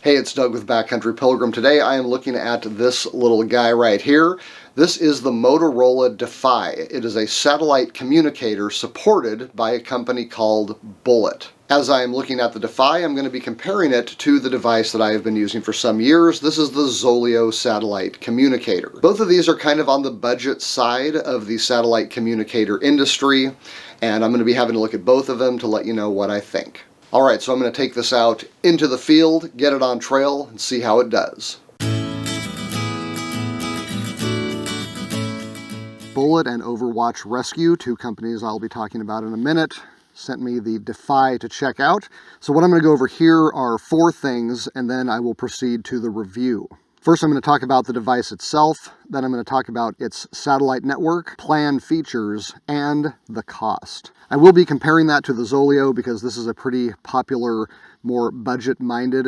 Hey, it's Doug with Backcountry Pilgrim. Today I am looking at this little guy right here. This is the Motorola Defy. It is a satellite communicator supported by a company called Bullitt. As I am looking at the Defy, I'm going to be comparing it to the device that I have been using for some years. This is the Zoleo Satellite Communicator. Both of these are kind of on the budget side of the satellite communicator industry, and I'm going to be having a look at both of them to let you know what I think. Alright, so I'm going to take this out into the field, get it on trail, and see how it does. Bullitt and Overwatch Rescue, two companies I'll be talking about in a minute, sent me the Defy to check out. So what I'm going to go over here are 4 things, and then I will proceed to the review. First, I'm going to talk about the device itself, then I'm going to talk about its satellite network, plan features, and the cost. I will be comparing that to the Zoleo because this is a pretty popular, more budget-minded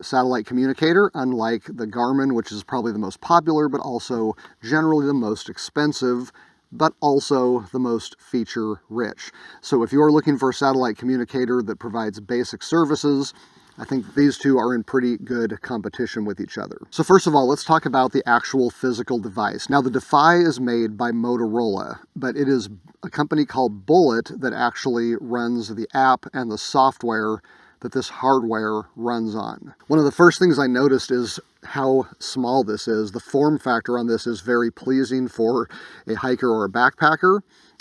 satellite communicator, unlike the Garmin, which is probably the most popular, but also generally the most expensive, but also the most feature-rich. So if you're looking for a satellite communicator that provides basic services, I think these two are in pretty good competition with each other. So first of all, let's talk about the actual physical device. Now the Defy is made by Motorola, but it is a company called Bullitt that actually runs the app and the software that this hardware runs on. One of the first things I noticed is how small this is. The form factor on this is very pleasing for a hiker or a backpacker.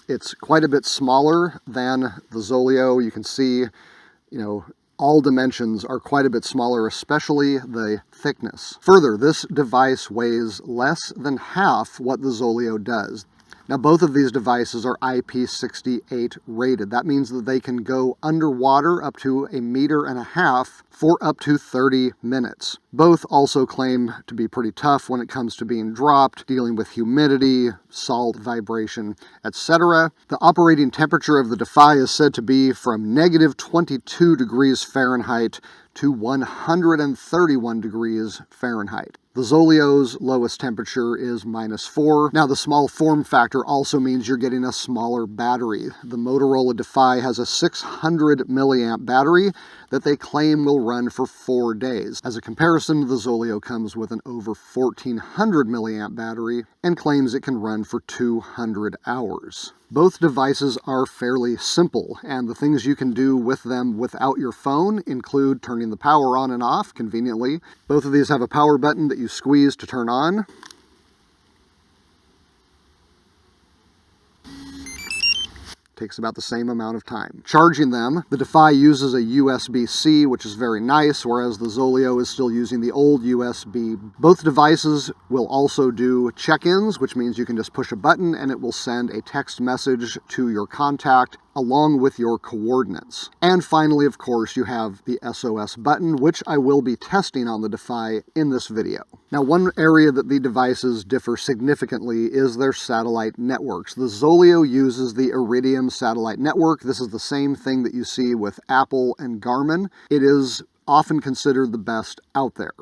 It's quite a bit smaller than the Zoleo. You can see, all dimensions are quite a bit smaller, especially the thickness. Further, this device weighs less than half what the Zoleo does. Now, both of these devices are IP68 rated. That means that they can go underwater up to 1.5 meters for up to 30 minutes. Both also claim to be pretty tough when it comes to being dropped, dealing with humidity, salt, vibration, etc. The operating temperature of the Defy is said to be from -22 degrees Fahrenheit to 131 degrees Fahrenheit. The Zoleo's lowest temperature is -4. Now, the small form factor also means you're getting a smaller battery. The Motorola Defy has a 600 milliamp battery that they claim will run for 4 days. As a comparison, the Zoleo comes with an over 1400 milliamp battery and claims it can run for 200 hours. Both devices are fairly simple, and the things you can do with them without your phone include turning the power on and off conveniently. Both of these have a power button that you squeeze to turn on. Takes about the same amount of time. Charging them, the Defy uses a USB-C, which is very nice, whereas the Zoleo is still using the old USB. Both devices will also do check-ins, which means you can just push a button and it will send a text message to your contact along with your coordinates. And finally, of course, you have the SOS button, which I will be testing on the Defy in this video. Now, one area that the devices differ significantly is their satellite networks. The Zoleo uses the Iridium satellite network. This is the same thing that you see with Apple and Garmin. It is often considered the best out there.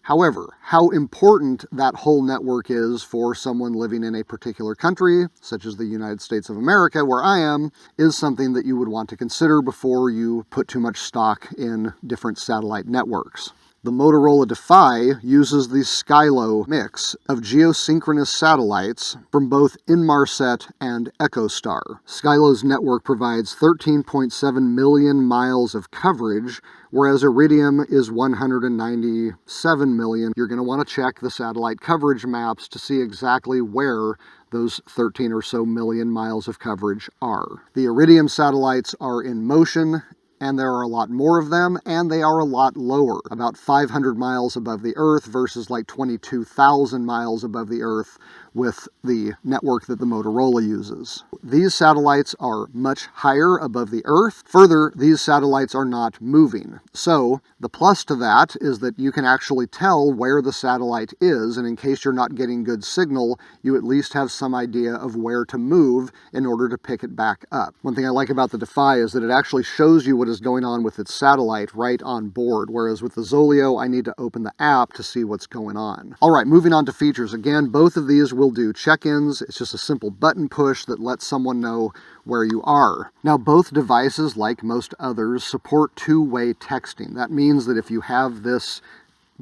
However, how important that whole network is for someone living in a particular country, such as the United States of America, where I am, is something that you would want to consider before you put too much stock in different satellite networks. The Motorola Defy uses the Skylo mix of geosynchronous satellites from both Inmarsat and EchoStar. Skylo's network provides 13.7 million miles of coverage, whereas Iridium is 197 million. You're going to want to check the satellite coverage maps to see exactly where those 13 or so million miles of coverage are. The Iridium satellites are in motion, and there are a lot more of them, and they are a lot lower, about 500 miles above the Earth versus like 22,000 miles above the Earth with the network that the Motorola uses. These satellites are much higher above the Earth. Further, these satellites are not moving. So the plus to that is that you can actually tell where the satellite is, and in case you're not getting good signal, you at least have some idea of where to move in order to pick it back up. One thing I like about the Defy is that it actually shows you what is going on with its satellite right on board, whereas with the Zoleo, I need to open the app to see what's going on. All right, moving on to features. Again, both of these will do check-ins. It's just a simple button push that lets someone know where you are. Now, both devices, like most others, support two-way texting. That means that if you have this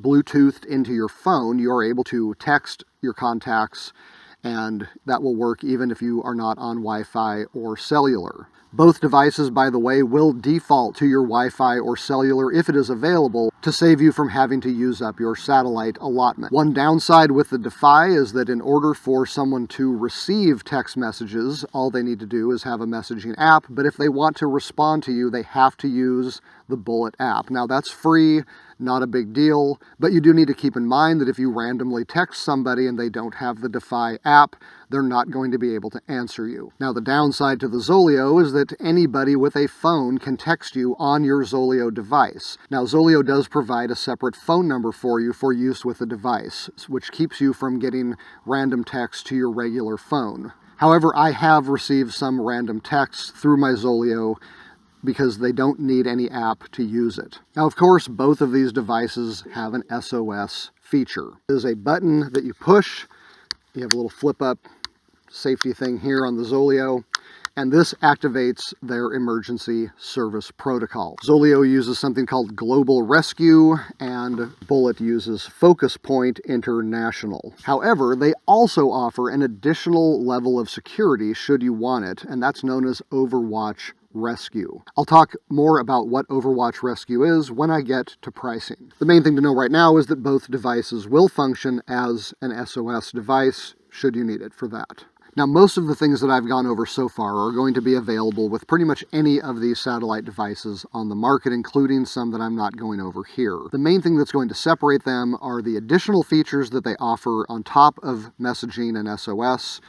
Bluetoothed into your phone, you are able to text your contacts, and that will work even if you are not on Wi-Fi or cellular. Both devices, by the way, will default to your Wi-Fi or cellular if it is available to save you from having to use up your satellite allotment. One downside with the Defy is that in order for someone to receive text messages, all they need to do is have a messaging app, but if they want to respond to you, they have to use the Bullitt app. Now that's free, not a big deal, but you do need to keep in mind that if you randomly text somebody and they don't have the Defy app, they're not going to be able to answer you. Now the downside to the Zoleo is that anybody with a phone can text you on your Zoleo device. Now Zoleo does provide a separate phone number for you for use with the device, which keeps you from getting random texts to your regular phone. However, I have received some random texts through my Zoleo because they don't need any app to use it. Now, of course, both of these devices have an SOS feature. There's a button that you push. You have a little flip-up safety thing here on the Zoleo, and this activates their emergency service protocol. Zoleo uses something called Global Rescue, and Bullitt uses Focus Point International. However, they also offer an additional level of security should you want it, and that's known as Overwatch Rescue. I'll talk more about what Overwatch Rescue is when I get to pricing. The main thing to know right now is that both devices will function as an SOS device should you need it for that. Now, most of the things that I've gone over so far are going to be available with pretty much any of these satellite devices on the market, including some that I'm not going over here. The main thing that's going to separate them are the additional features that they offer on top of messaging and SOS,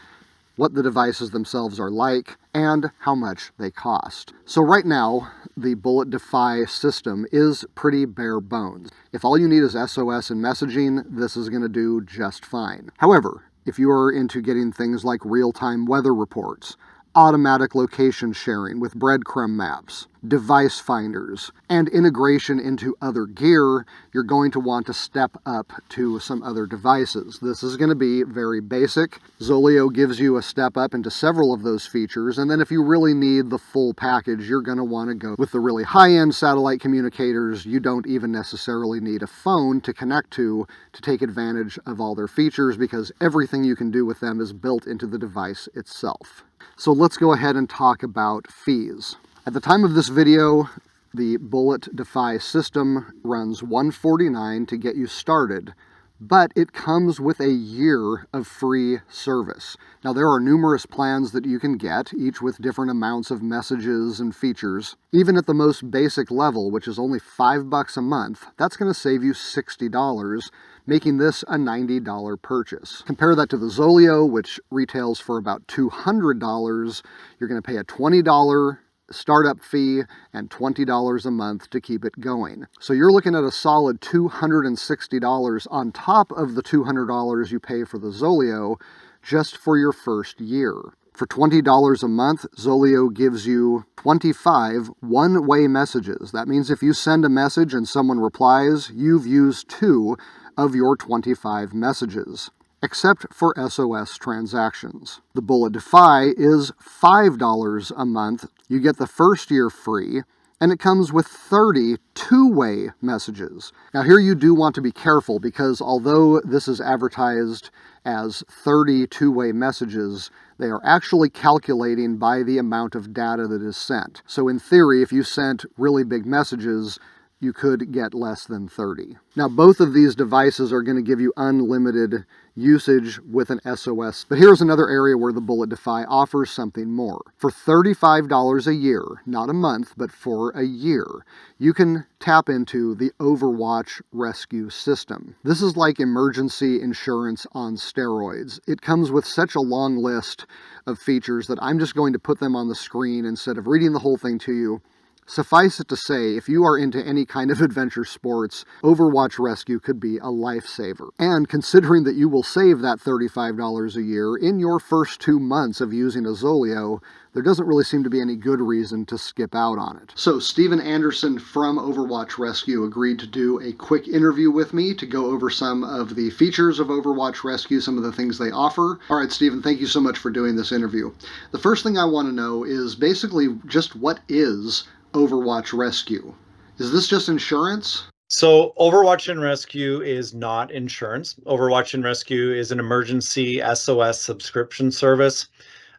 what the devices themselves are like, and how much they cost. So right now, the Bullitt Defy system is pretty bare bones. If all you need is SOS and messaging, this is going to do just fine. However, if you are into getting things like real-time weather reports, automatic location sharing with breadcrumb maps, device finders, and integration into other gear, you're going to want to step up to some other devices. This is going to be very basic. Zoleo gives you a step up into several of those features, and then if you really need the full package, you're going to want to go with the really high-end satellite communicators. You don't even necessarily need a phone to connect to take advantage of all their features, because everything you can do with them is built into the device itself. So let's go ahead and talk about fees. At the time of this video, the Bullitt Defy system runs $149 to get you started, but it comes with a year of free service. Now, there are numerous plans that you can get, each with different amounts of messages and features. Even at the most basic level, which is only $5 a month, that's going to save you $60, making this a $90 purchase. Compare that to the Zoleo, which retails for about $200. You're going to pay a $20 startup fee and $20 a month to keep it going. So you're looking at a solid $260 on top of the $200 you pay for the Zoleo just for your first year. For $20 a month, Zoleo gives you 25 one-way messages. That means if you send a message and someone replies, you've used 2 of your 25 messages, except for SOS transactions. The Bullitt Defy is $5 a month. You get the first year free, and it comes with 30 two-way messages. Now here you do want to be careful, because although this is advertised as 30 two-way messages, they are actually calculating by the amount of data that is sent. So in theory, if you sent really big messages, you could get less than 30. Now, both of these devices are going to give you unlimited usage with an SOS, but here's another area where the Bullitt Defy offers something more. For $35 a year, not a month, but for a year, you can tap into the Overwatch Rescue system. This is like emergency insurance on steroids. It comes with such a long list of features that I'm just going to put them on the screen instead of reading the whole thing to you. Suffice it to say, if you are into any kind of adventure sports, Overwatch Rescue could be a lifesaver. And considering that you will save that $35 a year in your first 2 months of using a Zoleo, there doesn't really seem to be any good reason to skip out on it. So Steven Anderson from Overwatch Rescue agreed to do a quick interview with me to go over some of the features of Overwatch Rescue, some of the things they offer. All right, Steven, thank you so much for doing this interview. The first thing I want to know is basically just what is Overwatch Rescue? Is this just insurance? So Overwatch and Rescue is not insurance. Overwatch and Rescue is an emergency SOS subscription service.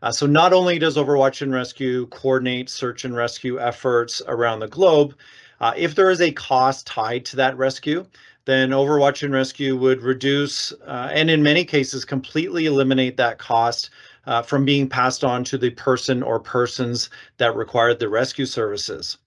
So not only does Overwatch and Rescue coordinate search and rescue efforts around the globe, if there is a cost tied to that rescue, then Overwatch and Rescue would reduce and in many cases completely eliminate that cost from being passed on to the person or persons that required the rescue services.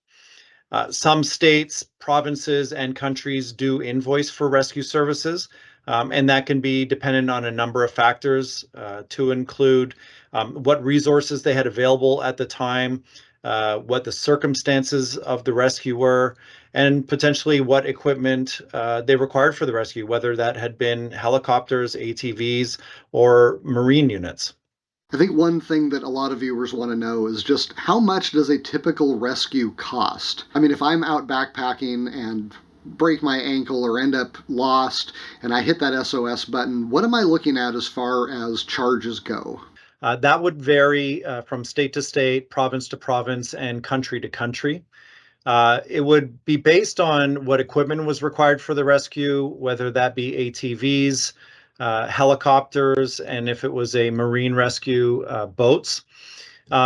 Some states, provinces, and countries do invoice for rescue services, and that can be dependent on a number of factors to include what resources they had available at the time, what the circumstances of the rescue were, and potentially what equipment they required for the rescue, whether that had been helicopters, ATVs, or marine units. I think one thing that a lot of viewers want to know is just how much does a typical rescue cost? I mean, if I'm out backpacking and break my ankle or end up lost and I hit that SOS button, what am I looking at as far as charges go? That would vary from state to state, province to province, and country to country. It would be based on what equipment was required for the rescue, whether that be ATVs, helicopters, and if it was a marine rescue, boats.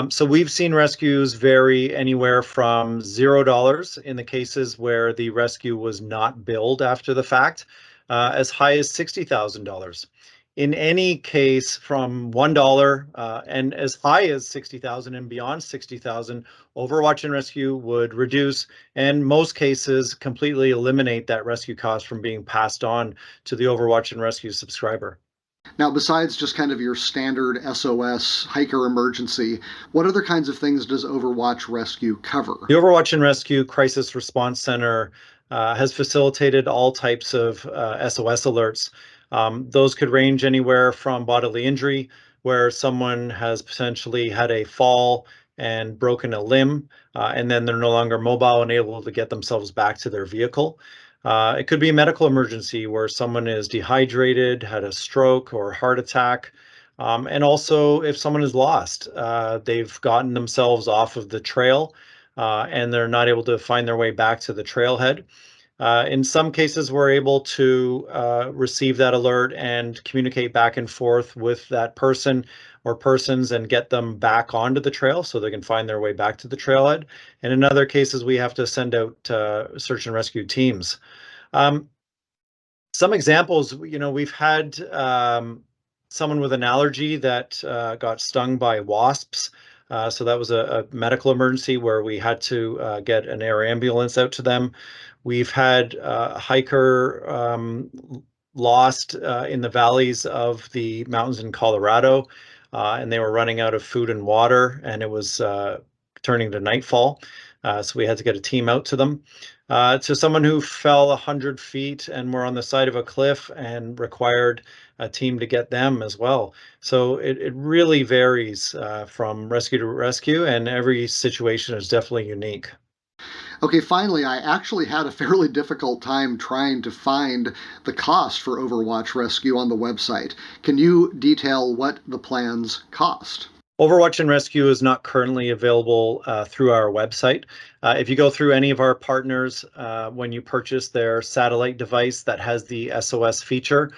So we've seen rescues vary anywhere from $0 in the cases where the rescue was not billed after the fact, as high as $60,000. In any case, from $1 and as high as 60,000 and beyond 60,000, Overwatch and Rescue would reduce and most cases completely eliminate that rescue cost from being passed on to the Overwatch and Rescue subscriber. Now, besides just kind of your standard SOS hiker emergency, what other kinds of things does Overwatch Rescue cover? The Overwatch and Rescue Crisis Response Center has facilitated all types of SOS alerts. Those could range anywhere from bodily injury, where someone has potentially had a fall and broken a limb, and then they're no longer mobile and able to get themselves back to their vehicle. It could be a medical emergency where someone is dehydrated, had a stroke or heart attack. And also, if someone is lost, they've gotten themselves off of the trail and they're not able to find their way back to the trailhead. In some cases, we're able to receive that alert and communicate back and forth with that person or persons and get them back onto the trail so they can find their way back to the trailhead. And in other cases, we have to send out search and rescue teams. Um, some examples, we've had someone with an allergy that got stung by wasps. So that was a medical emergency where we had to get an air ambulance out to them. We've had a hiker lost in the valleys of the mountains in Colorado, and they were running out of food and water, and it was turning to nightfall. So we had to get a team out to them. To someone who fell 100 feet and were on the side of a cliff and required a team to get them as well. So it really varies from rescue to rescue, and every situation is definitely unique. Okay, finally, I actually had a fairly difficult time trying to find the cost for Overwatch Rescue on the website. Can you detail what the plans cost? Overwatch and Rescue is not currently available through our website. If you go through any of our partners, when you purchase their satellite device that has the SOS feature,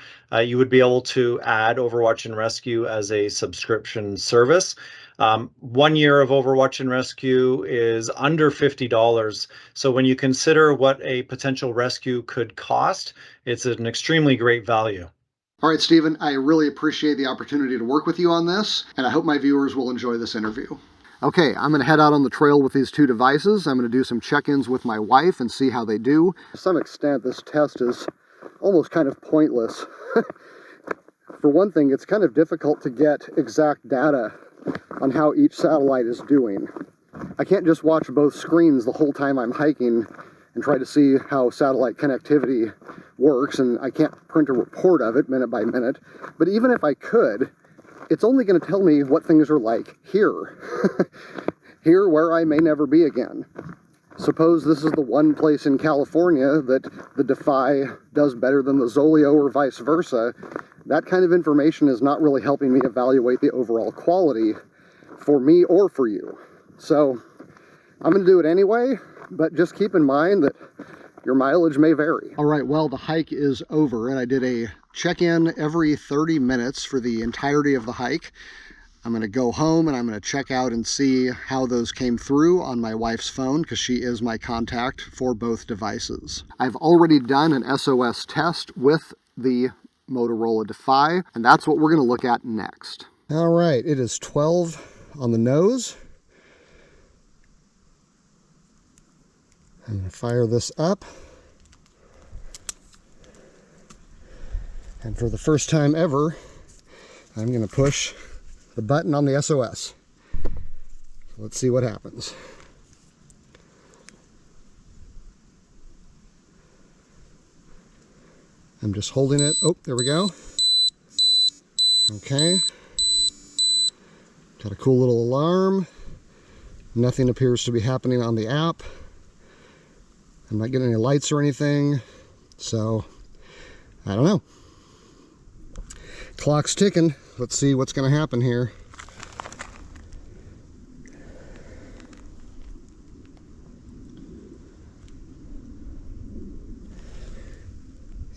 you would be able to add Overwatch and Rescue as a subscription service. 1 year of Overwatch and Rescue is under $50. So when you consider what a potential rescue could cost, it's an extremely great value. All right, Stephen, I really appreciate the opportunity to work with you on this, and I hope my viewers will enjoy this interview. Okay, I'm going to head out on the trail with these two devices. I'm going to do some check-ins with my wife and see how they do. To some extent, this test is almost kind of pointless. For one thing, it's kind of difficult to get exact data on how each satellite is doing. I can't just watch both screens the whole time I'm hiking and try to see how satellite connectivity works, and I can't print a report of it minute by minute. But even if I could, it's only going to tell me what things are like here. Here where I may never be again. Suppose this is the one place in California that the Defy does better than the Zoleo or vice versa. That kind of information is not really helping me evaluate the overall quality for me or for you. So I'm going to do it anyway, but just keep in mind that your mileage may vary. All right, well, the hike is over, and I did a check-in every 30 minutes for the entirety of the hike. I'm going to go home and I'm going to check out and see how those came through on my wife's phone, because she is my contact for both devices. I've already done an SOS test with the Motorola Defy, and that's what we're going to look at next. All right, it is 12 on the nose. I'm going to fire this up. And for the first time ever, I'm going to push the button on the SOS. Let's see what happens. I'm just holding it. Oh, there we go. Okay. Got a cool little alarm. Nothing appears to be happening on the app. I'm not getting any lights or anything, so I don't know. Clock's ticking. Let's see what's going to happen here.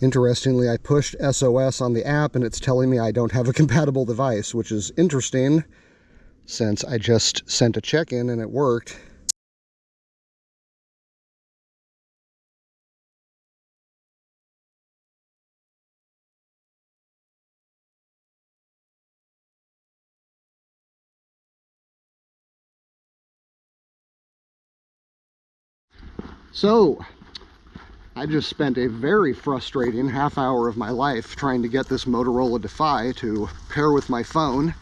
Interestingly, I pushed SOS on the app and it's telling me I don't have a compatible device, which is interesting since I just sent a check-in and it worked. So, I just spent a very frustrating half hour of my life trying to get this Motorola Defy to pair with my phone,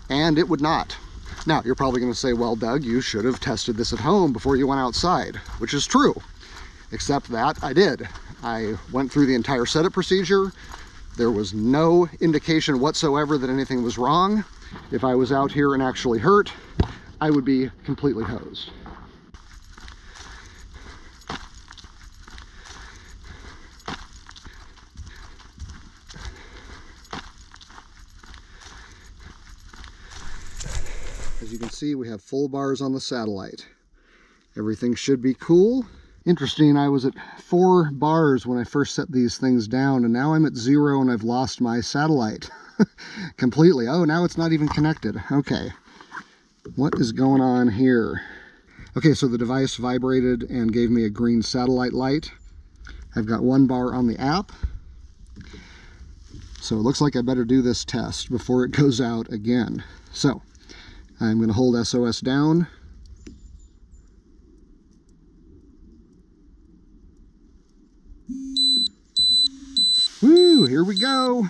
and it would not. Now, you're probably going to say, well, Doug, you should have tested this at home before you went outside, which is true, except that I did. I went through the entire setup procedure. There was no indication whatsoever that anything was wrong. If I was out here and actually hurt, I would be completely hosed. As you can see, we have full bars on the satellite. Everything should be cool. Interesting, I was at 4 bars when I first set these things down, and now I'm at 0 and I've lost my satellite completely. Oh, now it's not even connected. Okay, what is going on here? Okay, so the device vibrated and gave me a green satellite light. I've got 1 bar on the app. So it looks like I better do this test before it goes out again. So I'm going to hold SOS down. Woo, here we go.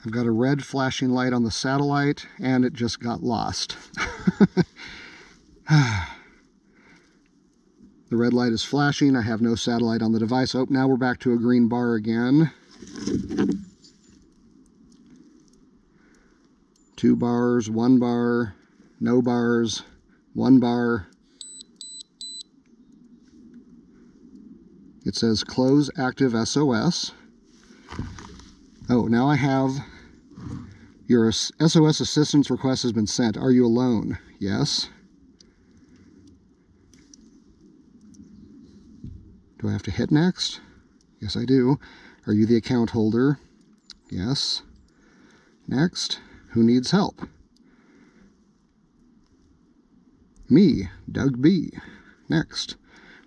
I've got a red flashing light on the satellite, and it just got lost. The red light is flashing. I have no satellite on the device. Oh, now we're back to a green bar again. 2 bars, 1 bar, no bars, 1 bar. It says close active SOS. Oh, now I have your SOS assistance request has been sent. Are you alone? Yes. Do I have to hit next? Yes, I do. Are you the account holder? Yes. Next. Who needs help? Me, Doug B. Next.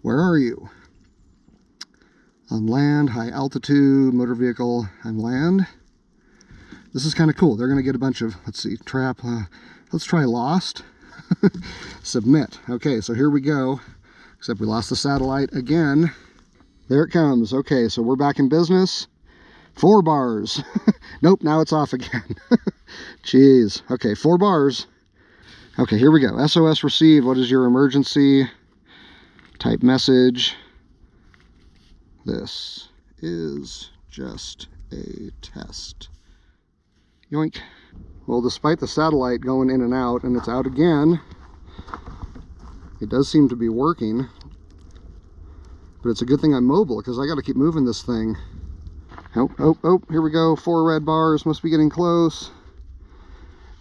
Where are you? On land, high altitude, motor vehicle, on land. This is kind of cool. They're going to get a bunch of, let's see, trap, let's try lost. Submit. Okay, so here we go. Except we lost the satellite again. There it comes. Okay, so we're back in business. 4 bars. Nope, now it's off again. Jeez. Okay, 4 bars. Okay, here we go. SOS received. What is your emergency? Type message. This is just a test. Yoink. Well, despite the satellite going in and out, and it's out again, it does seem to be working. But it's a good thing I'm mobile, because I got to keep moving this thing. Oh, here we go. 4 red bars. Must be getting close.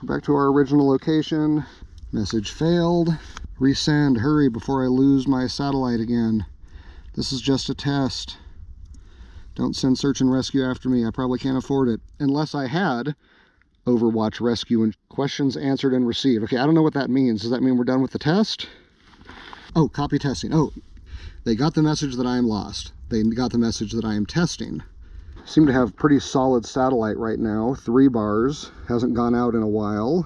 Back to our original location. Message failed. Resend, hurry before I lose my satellite again. This is just a test. Don't send search and rescue after me. I probably can't afford it. Unless I had Overwatch Rescue and questions answered and received. Okay, I don't know what that means. Does that mean we're done with the test? Oh, copy testing. Oh, they got the message that I am lost. They got the message that I am testing. Seem to have pretty solid satellite right now. 3 bars. Hasn't gone out in a while.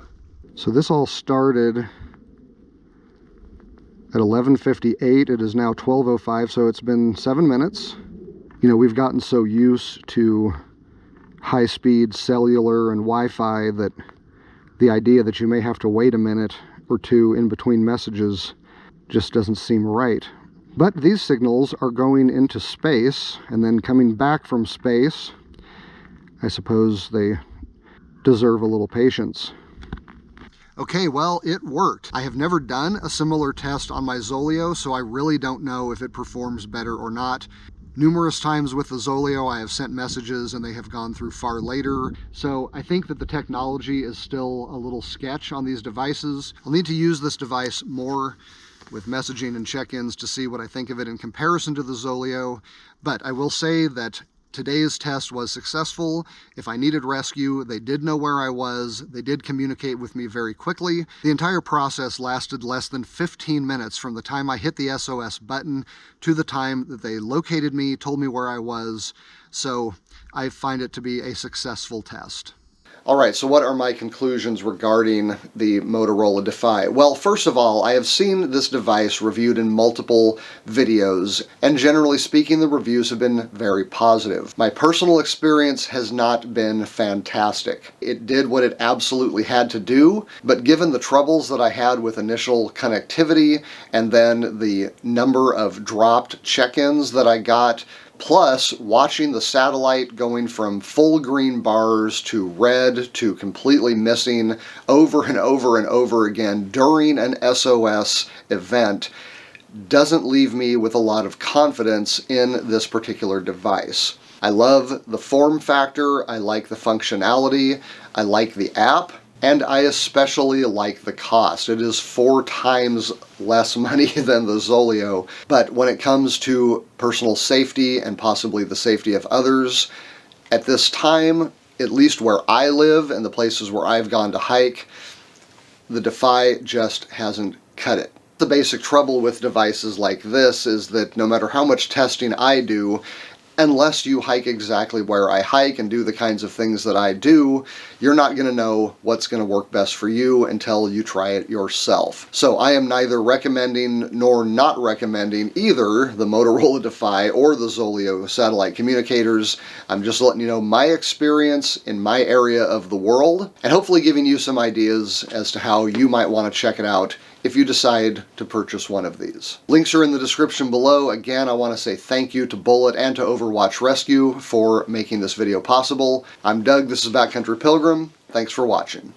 So this all started at 11:58. It is now 12:05, so it's been 7 minutes. You know, we've gotten so used to high-speed cellular and Wi-Fi that the idea that you may have to wait a minute or two in between messages just doesn't seem right. But these signals are going into space and then coming back from space. I suppose they deserve a little patience. Okay, well, it worked. I have never done a similar test on my Zoleo, so I really don't know if it performs better or not. Numerous times with the Zoleo, I have sent messages and they have gone through far later. So I think that the technology is still a little sketch on these devices. I'll need to use this device more with messaging and check-ins to see what I think of it in comparison to the Zoleo. But I will say that today's test was successful. If I needed rescue, they did know where I was. They did communicate with me very quickly. The entire process lasted less than 15 minutes from the time I hit the SOS button to the time that they located me, told me where I was. So I find it to be a successful test. All right, so what are my conclusions regarding the Motorola Defy? Well, first of all, I have seen this device reviewed in multiple videos, and generally speaking, the reviews have been very positive. My personal experience has not been fantastic. It did what it absolutely had to do, but given the troubles that I had with initial connectivity and then the number of dropped check-ins that I got, plus watching the satellite going from full green bars to red to completely missing over and over and over again during an SOS event doesn't leave me with a lot of confidence in this particular device. I love the form factor, I like the functionality, I like the app, and I especially like the cost. It is 4 times less money than the Zoleo, but when it comes to personal safety and possibly the safety of others, at this time, at least where I live and the places where I've gone to hike, the Defy just hasn't cut it. The basic trouble with devices like this is that no matter how much testing I do, unless you hike exactly where I hike and do the kinds of things that I do, you're not going to know what's going to work best for you until you try it yourself. So I am neither recommending nor not recommending either the Motorola Defy or the Zoleo Satellite Communicators. I'm just letting you know my experience in my area of the world and hopefully giving you some ideas as to how you might want to check it out if you decide to purchase one of these. Links are in the description below. Again, I want to say thank you to Bullitt and to Overwatch Rescue for making this video possible. I'm Doug, this is Backcountry Pilgrim. Thanks for watching.